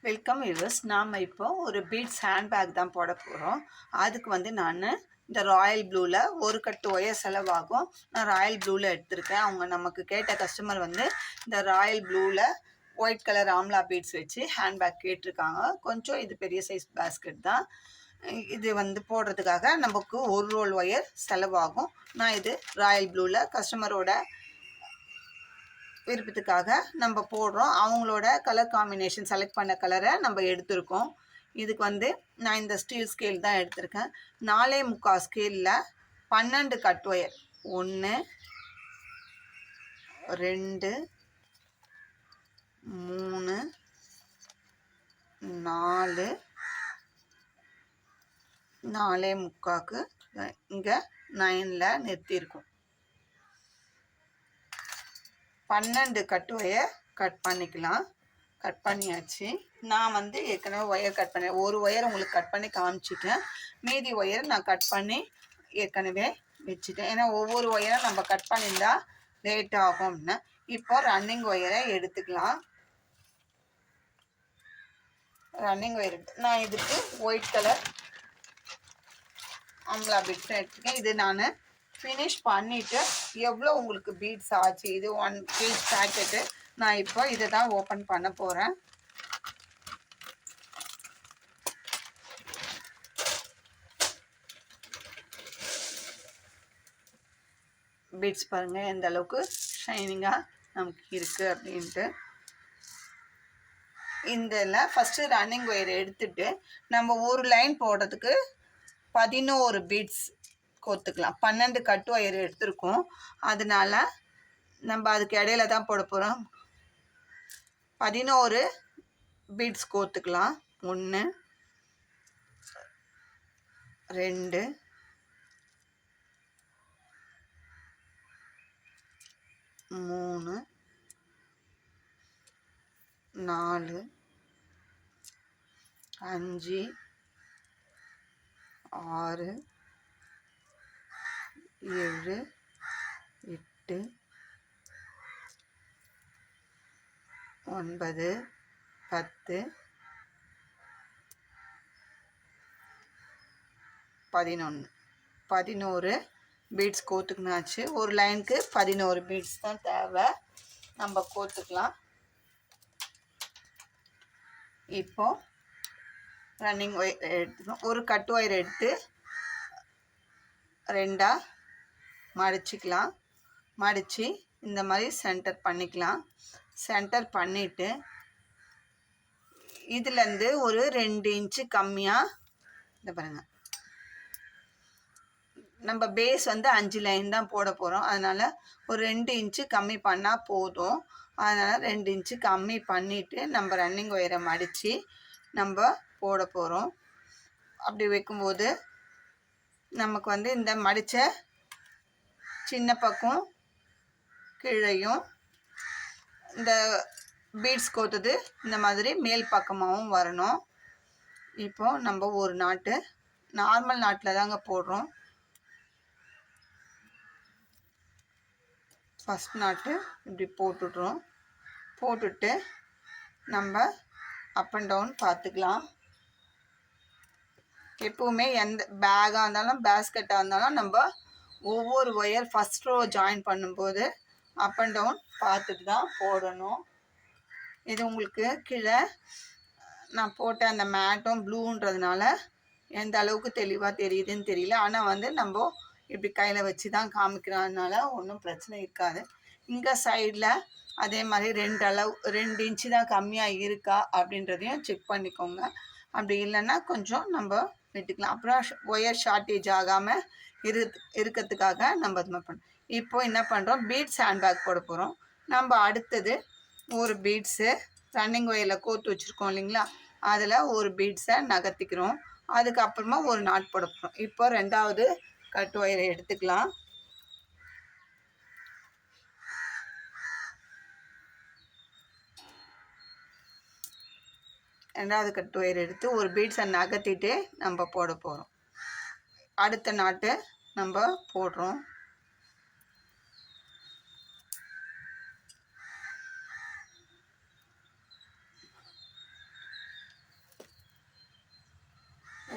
Welcome viewers. நாம் இப்போ ஒரு பீட்ஸ் ஹேண்ட்பேக் தான் போட போகிறோம். அதுக்கு வந்து நான் இந்த ராயல் ப்ளூவில் ஒரு கட்டு ஒயர் செலவாகும். நான் ராயல் ப்ளூவில் எடுத்திருக்கேன். அவங்க நமக்கு கேட்ட கஸ்டமர் வந்து இந்த ராயல் ப்ளூவில் ஒயிட் கலர் ஆம்லா பீட்ஸ் வச்சு ஹேண்ட்பேக் கேட்டிருக்காங்க. கொஞ்சம் இது பெரிய சைஸ் பேஸ்கெட் தான். இது வந்து போடுறதுக்காக நமக்கு ஒரு ரோல் ஒயர் செலவாகும். நான் இது ராயல் ப்ளூவில் கஸ்டமரோட விருப்பத்துக்காக நம்ம போடுறோம். அவங்களோட கலர் காம்பினேஷன் செலக்ட் பண்ண கலரை நம்ம எடுத்திருக்கோம். இதுக்கு வந்து நான் இந்த ஸ்டீல் ஸ்கேல் தான் எடுத்திருக்கேன். 4.75 ஸ்கேலில் 12 கட் ஒயர் 1 2 3 4 4.75க்கு இங்கே 9ல் நிறுத்தியிருக்கோம். 12 கட் ஒயர் கட் பண்ணிக்கலாம். கட் பண்ணியாச்சு. நான் வந்து ஏற்கனவே ஒயர் கட் பண்ணேன். ஒரு ஒயர் உங்களுக்கு கட் பண்ணி காமிச்சிட்டேன். மீதி ஒயர் நான் கட் பண்ணி ஏற்கனவே வச்சுட்டேன். ஏன்னா ஒவ்வொரு ஒயரும் நம்ம கட் பண்ணியிருந்தா லேட் ஆகும் அப்படின்னு. இப்போ ரன்னிங் ஒயரை எடுத்துக்கலாம். ரன்னிங் ஒயர் நான் இதுக்கு ஒயிட் கலர் ஆம்லா பீட்ஸ் எடுத்துக்கேன். இது நான் ஃபினிஷ் பண்ணிவிட்டு எவ்வளோ உங்களுக்கு பீட்ஸ் ஆச்சு, இது 1 பீஸ் பேக்கெட்டு. நான் இப்போ இதை தான் ஓப்பன் பண்ண போகிறேன். பீட்ஸ் பாருங்கள் எந்த அளவுக்கு ஷைனிங்காக நமக்கு இருக்குது அப்படின்ட்டு. இதில் ஃபஸ்ட்டு ரன்னிங் ஒயர் எடுத்துட்டு நம்ம ஒரு லைன் போடுறதுக்கு 11 பீட்ஸ் கோத்துக்கலாம். 12 கட்டு ஒயர் எடுத்திருக்கோம். அதனால நம்ம அதுக்கு இடையில தான் போட போகிறோம். 11 பீட்ஸ் கோத்துக்கலாம். 1 2 3 4 5 6 7 8 9 10 11 பீட்ஸ் கோத்துக்குனாச்சு. ஒரு லைனுக்கு 11 பீட்ஸ் தான் தேவை. நம்ம கோத்துக்கலாம். இப்போ ரன்னிங் ஒயர் எடுத்துக்கணும். ஒரு கட் ஒயர் எடுத்து 2 மடிச்சிக்கலாம். மடித்து இந்த மாதிரி சென்டர் பண்ணிக்கலாம். சென்டர் பண்ணிவிட்டு இதுலேருந்து ஒரு 2 இன்ச்சு கம்மியாக இந்த பாருங்கள், நம்ம பேஸ் வந்து 5 லைன் தான் போட போகிறோம். அதனால் ஒரு 2 இன்ச்சு கம்மி பண்ணால் போதும். அதனால் 2 இன்ச்சு கம்மி பண்ணிவிட்டு நம்ம ரன்னிங் ஒயரை மடித்து நம்ம போட போகிறோம். அப்படி வைக்கும்போது நமக்கு வந்து இந்த மடித்த சின்ன பக்கம் கீழையும் இந்த பீட்ஸ் கோத்தது இந்த மாதிரி மேல் பக்கமாகவும் வரணும். இப்போது நம்ம ஒரு நாட்டு நார்மல் நாட்டில் தாங்க போடுறோம். ஃபஸ்ட் நாட்டு இப்படி போட்டுடுறோம். போட்டுட்டு நம்ம அப் அண்ட் டவுன் பார்த்துக்கலாம். எப்போவுமே எந்த பேக்காக இருந்தாலும் பேஸ்கெட்டாக இருந்தாலும் நம்ம ஒவ்வொரு ஒயர் ஃபஸ்ட் ரோ ஜாயின் பண்ணும்போது அப் அண்ட் டவுன் பார்த்துட்டு தான் போடணும். இது உங்களுக்கு கீழே நான் போட்ட அந்த மேட்டும் ப்ளூன்றதுனால எந்த அளவுக்கு தெளிவாக தெரியுதுன்னு தெரியல. ஆனால் வந்து நம்ம இப்படி கையில் வச்சு தான் காமிக்கிறதுனால ஒன்றும் பிரச்சனை இருக்காது. இங்கே சைடில் அதே மாதிரி 2 இன்ச்சு தான் கம்மியாக இருக்கா அப்படின்றதையும் செக் பண்ணிக்கோங்க. அப்படி இல்லைன்னா கொஞ்சம் நம்ம விட்டுக்கலாம். அப்புறம் ஒயர் ஷார்ட்டேஜ் ஆகாமல் இருக்கிறதுக்காக நம்ம அது மாதிரி பண்ணோம். இப்போ என்ன பண்ணுறோம், பீட்ஸ் ஹேண்ட்பேக் போட போகிறோம். நம்ம அடுத்தது ஒரு பீட்ஸு ரன்னிங் ஒயரில் கோத்து வச்சுருக்கோம் இல்லைங்களா, அதில் ஒரு பீட்ஸை நகர்த்திக்கிறோம். அதுக்கப்புறமா ஒரு நாட் போட போகிறோம். இப்போ 2வது கட் ஒயரை எடுத்துக்கலாம். ரெண்டாவது கட் ஒயர் எடுத்து ஒரு பீட்ஸை நகர்த்திட்டு நம்ம போட போகிறோம். அடுத்த நாட்டு நம்ம போடுறோம்.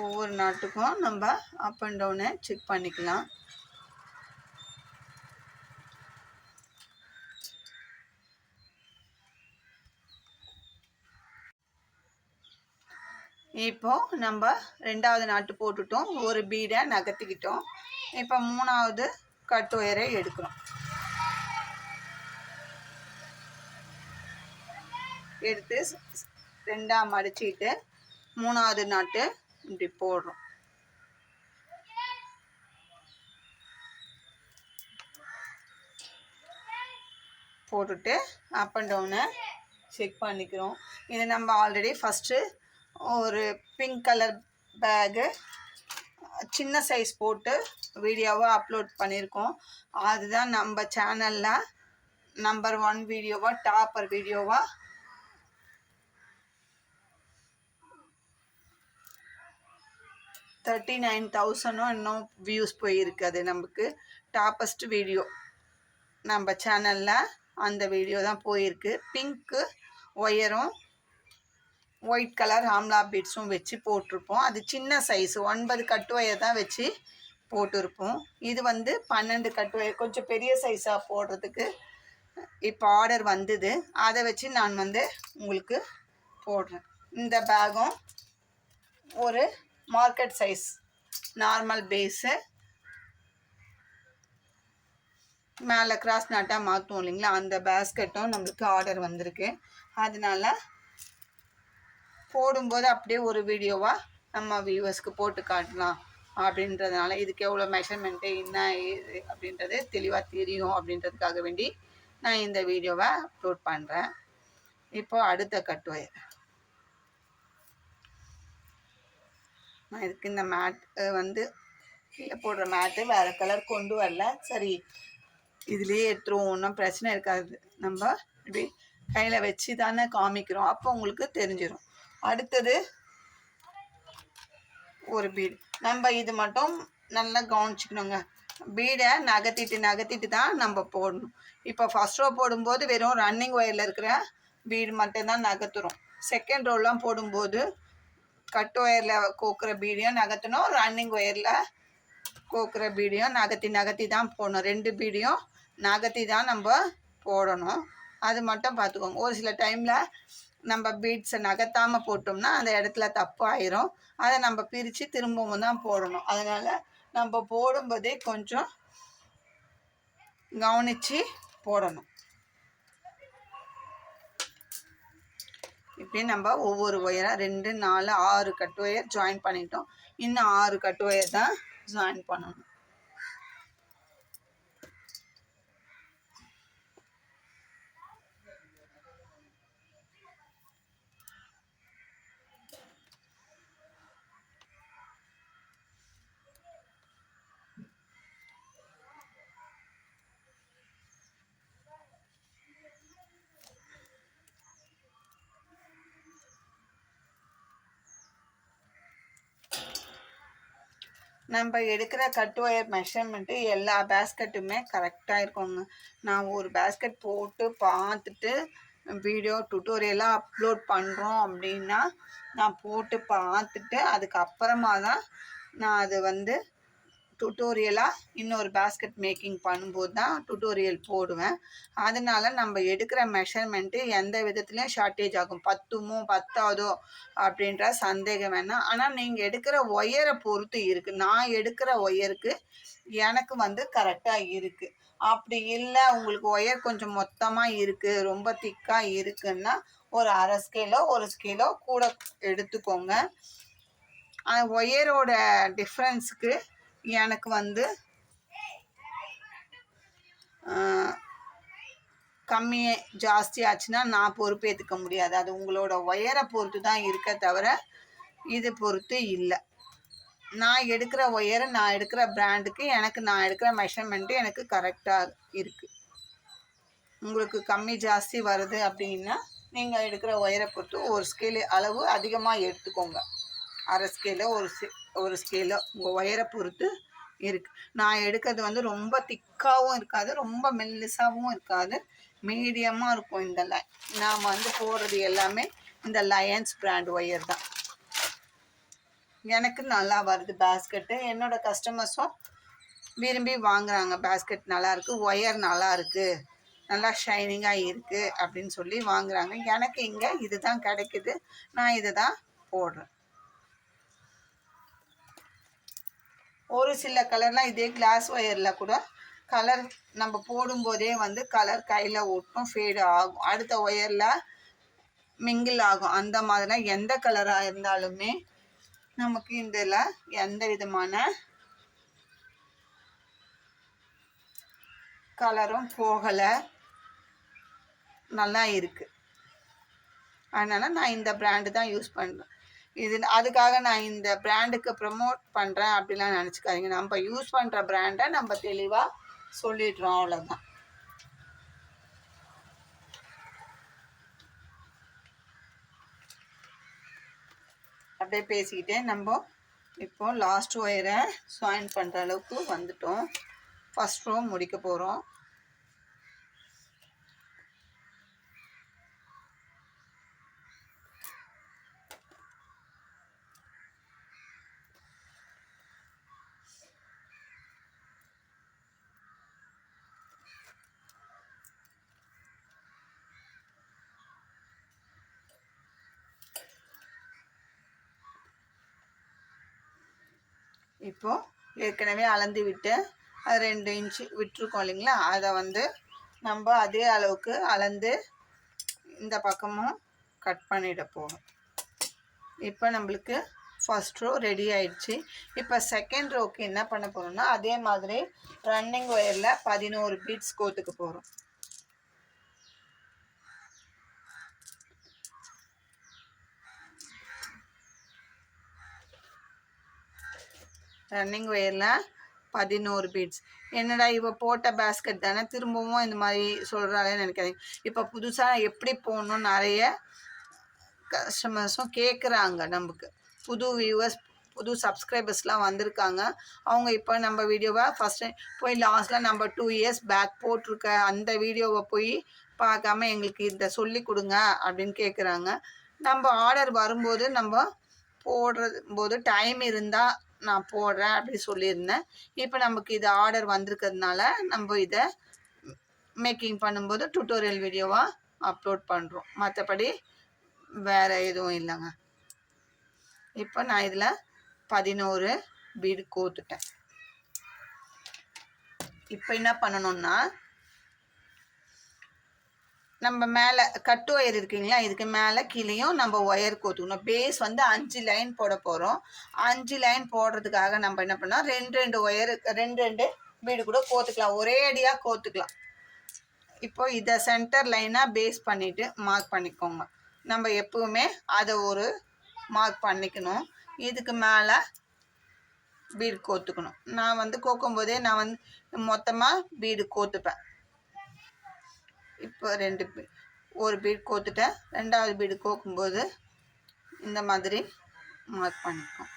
ஒவ்வொரு நாட்டுக்கும் நம்ம அப் அண்ட் டவுனை செக் பண்ணிக்கலாம். இப்போ நம்ம 2வது நாட்டு போட்டுட்டோம், ஒரு பீடை நகர்த்திக்கிட்டோம். இப்போ 3வது கட் ஒயரை எடுக்கிறோம். எடுத்து 2ஆ மடிச்சுக்கிட்டு 3வது நாட்டு இப்படி போடுறோம். போட்டுட்டு அப் அண்ட் டவுனை செக் பண்ணிக்கிறோம். இது நம்ம ஆல்ரெடி ஃபஸ்ட்டு ஒரு பிங்க் கலர் பேகு சின்ன சைஸ் போட்டு வீடியோவாக அப்லோட் பண்ணியிருக்கோம். அதுதான் நம்ம சேனலில் நம்பர் 1 வீடியோவாக டாப்பர் வீடியோவாக 39,000 இன்னும் வியூஸ் போயிருக்கு. அது நமக்கு டாப்பஸ்ட் வீடியோ நம்ம சேனலில் அந்த வீடியோ தான் போயிருக்கு. பிங்க்கு ஒயரும் ஒயிட் கலர் ஆம்லா பீட்ஸும் வச்சு போட்டிருப்போம். அது சின்ன சைஸு 9 கட் ஒயர் தான் வச்சு போட்டிருப்போம். இது 12 கட் ஒயர் கொஞ்சம் பெரிய சைஸாக போடுறதுக்கு இப்போ ஆர்டர் வந்தது. அதை வச்சு நான் உங்களுக்கு போடுறேன். இந்த பேகும் ஒரு மார்க்கெட் சைஸ் நார்மல் பேஸு மேலே கிராஸ் நாட்டாக மாற்றுவோம் இல்லைங்களா, அந்த பேஸ்கெட்டும் நம்மளுக்கு ஆர்டர் வந்திருக்கு. அதனால போடும்போது அப்படியே ஒரு வீடியோவாக நம்ம வியூவர்ஸ்க்கு போட்டு காட்டலாம் அப்படின்றதுனால, இதுக்கு எவ்வளோ மெஷர்மெண்ட்டு என்ன அப்படின்றது தெளிவாக தெரியும் அப்படின்றதுக்காக வேண்டி நான் இந்த வீடியோவை அப்லோட் பண்ணுறேன். இப்போ அடுத்த கட் ஒயர் நான் இதுக்கு இந்த மேட் கீழே போடுற மேட்டு வேறு கலர் கொண்டு வரல. சரி, இதுலேயே எடுத்துருவோம், ஒன்றும் பிரச்சனை இருக்காது. நம்ம இப்படி கையில் வச்சு தானே காமிக்கிறோம், அப்போ உங்களுக்கு தெரிஞ்சிடும். அடுத்தது ஒரு பீடு. நம்ம இது மட்டும் நல்லா கவனிச்சுக்கணுங்க. பீடை நகர்த்திட்டு தான் நம்ம போடணும். இப்போ ஃபஸ்ட் ரோ போடும்போது வெறும் ரன்னிங் ஒயரில் இருக்கிற பீடு மட்டும்தான் நகர்த்துறோம். செகண்ட் ரோலாம் போடும்போது கட் ஒயரில் கோக்குற பீடியும் நகர்த்தணும், ரன்னிங் ஒயரில் கோக்குற பீடியும் நகர்த்தி தான் போடணும். 2 பீடியும் நகர்த்தி தான் நம்ம போடணும். அது மட்டும் பார்த்துக்கோங்க. ஒரு சில டைமில் நம்ம பீட்ஸை நகர்த்தாமல் போட்டோம்னா அந்த இடத்துல தப்பாயிரும். அதை நம்ம பிரித்து திரும்பவும் தான் போடணும். அதனால் நம்ம போடும்போதே கொஞ்சம் கவனித்து போடணும். இப்படி நம்ம ஒவ்வொரு ஒயராக 2, 4, 6 கட் ஒயர் ஜாயின் பண்ணிட்டோம். இன்னும் 6 கட் ஒயர் தான் ஜாயின் பண்ணணும். நம்ம எடுக்கிற கட் ஒயர் மெஷர்மெண்ட்டு எல்லா பேஸ்கெட்டுமே கரெக்டாக இருக்குங்க. நான் ஒரு பேஸ்கெட் போட்டு பார்த்துட்டு வீடியோ டுட்டோரியலாக அப்லோட் பண்ணுறோம் அப்படின்னா நான் போட்டு பார்த்துட்டு அதுக்கப்புறமா தான் நான் அது டுட்டோரியலாக இன்னொரு பேஸ்கெட் மேக்கிங் பண்ணும்போது தான் டுட்டோரியல் போடுவேன். அதனால நம்ம எடுக்கிற மெஷர்மெண்ட்டு எந்த விதத்துலையும் ஷார்ட்டேஜ் ஆகும். பத்தாதோ அப்படின்ற சந்தேகம் வேணாம். ஆனால் நீங்கள் எடுக்கிற ஒயரை பொறுத்து இருக்குது. நான் எடுக்கிற ஒயருக்கு எனக்கு கரெக்டாக இருக்குது. அப்படி இல்லை, உங்களுக்கு ஒயர் கொஞ்சம் மொத்தமாக இருக்குது, ரொம்ப திக்காக இருக்குன்னா ஒரு அரை ஸ்கேலோ 1 ஸ்கேலோ கூட எடுத்துக்கோங்க. ஒயரோட டிஃப்ரென்ஸுக்கு எனக்கு கம்மியே ஜாஸ்தி ஆச்சுன்னா நான் பொறுப்பேற்றுக்க முடியாது. அது உங்களோட ஒயரை பொறுத்து தான் இருக்க தவிர இது பொறுத்து இல்லை. நான் எடுக்கிற ஒயரை நான் எடுக்கிற பிராண்டுக்கு நான் எடுக்கிற மெஷர்மெண்ட்டு எனக்கு கரெக்டாக இருக்குது. உங்களுக்கு கம்மி ஜாஸ்தி வருது அப்படின்னா நீங்கள் எடுக்கிற ஒயரை பொறுத்து ஒரு ஸ்கேலு அளவு அதிகமாக எடுத்துக்கோங்க. அரை ஸ்கேலோ ஒரு ஸ்கேலோ உங்கள் ஒயரை பொறுத்து இருக்குது. நான் எடுக்கிறது ரொம்ப திக்காகவும் இருக்காது, ரொம்ப மெல்லிசாகவும் இருக்காது, மீடியமாக இருக்கும். இந்த நாம் போடுறது எல்லாமே இந்த லயன்ஸ் பிராண்ட் ஒயர் தான். எனக்கு நல்லா வருது பேஸ்கெட்டு. என்னோடய கஸ்டமர்ஸும் விரும்பி வாங்குறாங்க. பேஸ்கெட் நல்லாயிருக்கு, ஒயர் நல்லாயிருக்கு, நல்லா ஷைனிங்காக இருக்குது அப்படின்னு சொல்லி வாங்குறாங்க. எனக்கு இங்கே இது தான் கிடைக்குது. நான் இதை தான் போடுறேன். ஒரு சில கலர்லாம் இதே கிளாஸ் ஒயரில் கூட கலர் நம்ம போடும்போதே வந்து கலர் கையில் ஒட்டும், ஃபேடு ஆகும், அடுத்த ஒயரில் மிங்கிள் ஆகும். அந்த மாதிரிலாம் எந்த கலராக இருந்தாலுமே நமக்கு இதில் எந்த விதமான கலரும் போகலை, நல்லா இருக்குது. அதனால் நான் இந்த பிராண்டு தான் யூஸ் பண்ணுறேன். இது அதுக்காக நான் இந்த பிராண்டுக்கு ப்ரமோட் பண்ணுறேன் அப்படிலாம் நினச்சிக்காதீங்க. நம்ம யூஸ் பண்ணுற பிராண்டை நம்ம தெளிவாக சொல்லிடுறோம், அவ்வளோதான். அப்படியே பேசிக்கிட்டே நம்ம இப்போ லாஸ்ட் ஒயரை ஜாயின் பண்ணுற அளவுக்கு வந்துட்டோம். ஃபஸ்ட் ரோ முடிக்க போகிறோம். இப்போது ஏற்கனவே அளந்து விட்டு அது 2 இன்ச்சு விட்டுருக்கோம் இல்லைங்களா, அதை வந்து நம்ம அதே அளவுக்கு அளந்து இந்த பக்கமும் கட் பண்ணிட போகிறோம். இப்போ நம்மளுக்கு ஃபஸ்ட் ரோ ரெடி ஆயிடுச்சு. இப்போ செகண்ட் ரோக்கு என்ன பண்ண போகிறோம்னா, அதே மாதிரி ரன்னிங் ஒயரில் 11 பீட்ஸ் கோத்துக்க போகிறோம். ரன்னிங் ஒயரில் 11 பீட்ஸ். என்னடா இவ போட்ட பேஸ்கெட் தானே, திரும்பவும் இந்த மாதிரி சொல்கிறாளேன்னு நினைக்காதீங்க. இப்போ புதுசாக எப்படி போடணும்னு நிறைய கஸ்டமர்ஸும் கேட்குறாங்க. நமக்கு புது வியூவர்ஸ், புது சப்ஸ்கிரைபர்ஸ்லாம் வந்திருக்காங்க. அவங்க இப்போ நம்ம வீடியோவை ஃபஸ்ட் டைம் போய் லாஸ்ட்டில் நம்ம 2 இயர்ஸ் பேக் போட்டிருக்க அந்த வீடியோவை போய் பார்க்காம எங்களுக்கு இதை சொல்லி கொடுங்க அப்படின்னு கேட்குறாங்க. நம்ம ஆர்டர் வரும்போது நம்ம போடுறது போது டைம் இருந்தால் நான் போடுறேன் அப்படி சொல்லியிருந்தேன். இப்போ நமக்கு இது ஆர்டர் வந்திருக்கிறதுனால நம்ம இதை மேக்கிங் பண்ணும்போது டுட்டோரியல் வீடியோவாக அப்லோட் பண்ணுறோம். மற்றபடி வேறு எதுவும் இல்லைங்க. இப்போ நான் இதில் 11 பீடு கோத்துட்டேன். இப்போ என்ன பண்ணணும்னா, நம்ம மேலே கட்டு ஒயர் இருக்குங்களா, இதுக்கு மேலே கீழேயும் நம்ம ஒயர் கோத்துக்கணும். பேஸ் வந்து 5 லைன் போட போகிறோம். 5 லைன் போடுறதுக்காக நம்ம என்ன பண்ணோம், 2 ஒயர் 2 பீடு கூட கோத்துக்கலாம், ஒரே அடியாக கோத்துக்கலாம். இப்போ இதை சென்டர் லைனாக பேஸ் பண்ணிவிட்டு மார்க் பண்ணிக்கோங்க. நம்ம எப்பவுமே அதை ஒரு மார்க் பண்ணிக்கணும். இதுக்கு மேலே பீடு கோத்துக்கணும். நான் வந்து கோக்கும்போதே நான் வந்து மொத்தமாக பீடு கோத்துப்பேன். இப்போ ஒரு பீடு கோத்துட்டேன். 2வது பீடு கோக்கும்போது இந்த மாதிரி மார்க் பண்ணிப்போம்.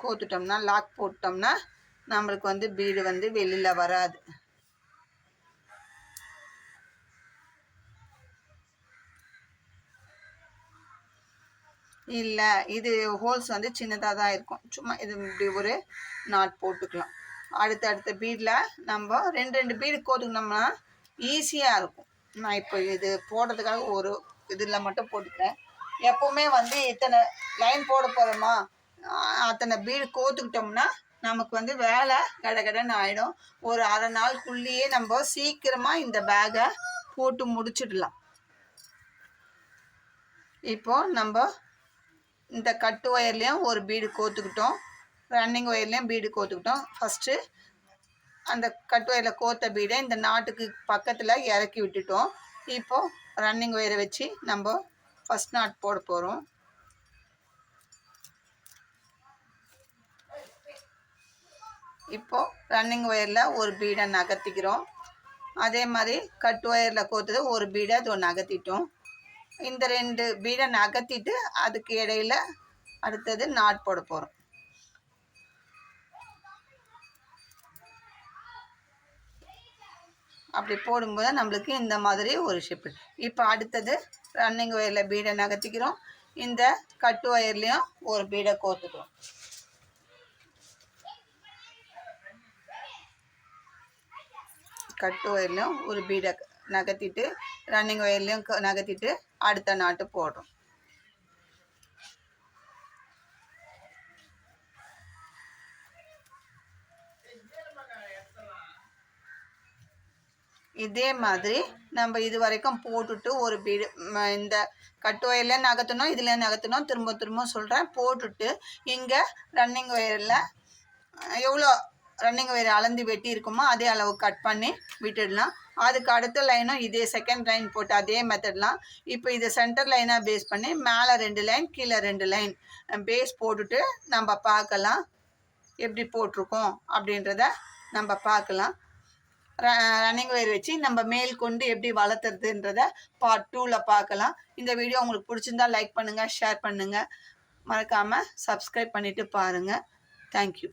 கோத்துட்டோம்னா லாக் போட்டோம்னா நம்மளுக்கு வந்து பீடு வந்து வெளியில் வராது. இல்லை, இது ஹோல்ஸ் வந்து சின்னதாக தான் இருக்கும். சும்மா இது இப்படி ஒரு நாட் போட்டுக்கலாம். அடுத்த பீடில் நம்ம 2 பீடு கோத்துக்கினோம்னா ஈஸியாக இருக்கும். நான் இப்போ இது போடுறதுக்காக ஒரு இதில் மட்டும் போட்டுக்கிறேன். எப்போவுமே வந்து இத்தனை லைன் போட போகிறோமா, அத்தனை பீடு கோத்துக்கிட்டோம்னா நமக்கு வந்து வேலை கடகடன்னு ஆகிடும். ஒரு அரை நாளுக்குள்ளேயே நம்ம சீக்கிரமாக இந்த பேக்கை போட்டு முடிச்சிடலாம். இப்போது நம்ம இந்த கட்டு ஒயர்லேயும் ஒரு பீடு கோத்துக்கிட்டோம், ரன்னிங் ஒயர்லேயும் பீடு கோத்துக்கிட்டோம். ஃபஸ்ட்டு அந்த கட்டு ஒயரில் கோத்த பீடை இந்த நாட்டுக்கு பக்கத்தில் இறக்கி விட்டுட்டோம். இப்போது ரன்னிங் ஒயரை வச்சு நம்ம ஃபஸ்ட் நாட் போட போகிறோம். இப்போது ரன்னிங் ஒயரில் ஒரு பீடை நகர்த்திக்கிறோம். அதே மாதிரி கட்டு ஒயரில் கோத்தது ஒரு பீடை அது நகர்த்திட்டோம். இந்த 2 பீடை நகர்த்திட்டு அதுக்கு இடையில அடுத்தது நாட் போட போகிறோம். அப்படி போடும்போது நம்மளுக்கு இந்த மாதிரி ஒரு ஷேப். இப்போ அடுத்தது ரன்னிங் ஒயரில் பீடை நகர்த்திக்கிறோம். இந்த கட்டு ஒயர்லேயும் ஒரு பீடை கோத்துக்கிறோம். கட்டு ஒயர்லையும் ஒரு பீடை நகர்த்திட்டு ரன்னிங் ஒயர்லையும் நகர்த்திட்டு அடுத்த நாட்டு போடுறோம். இதே மாதிரி நம்ம இது வரைக்கும் போட்டுட்டு ஒரு பீடு இந்த கட்டு ஒயரில் நகர்த்தணும், இதில் நகர்த்தணும், திரும்ப திரும்ப சொல்கிறேன். போட்டுட்டு இங்கே ரன்னிங் ஒயரில் எவ்வளோ ரன்னிங் ஒயர் அளந்து வெட்டி இருக்குமோ அதே அளவு கட் பண்ணி விட்டுடலாம். அதுக்கு அடுத்த லைனும் இதே செகண்ட் லைன் போட்டு அதே மெத்தட்லாம். இப்போ இதை சென்டர் லைனாக பேஸ் பண்ணி மேலே 2 லைன் கீழே 2 லைன் பேஸ் போட்டுட்டு நம்ம பார்க்கலாம் எப்படி போட்டிருக்கோம் அப்படின்றத நம்ம பார்க்கலாம். ரன்னிங் ஒயர் வச்சு நம்ம மேல் கொண்டு எப்படி வளர்த்துறதுன்றத பார்ட் 2ல் பார்க்கலாம். இந்த வீடியோ உங்களுக்கு பிடிச்சிருந்தா லைக் பண்ணுங்கள், ஷேர் பண்ணுங்கள், மறக்காமல் சப்ஸ்கிரைப் பண்ணிவிட்டு பாருங்கள். தேங்க்யூ.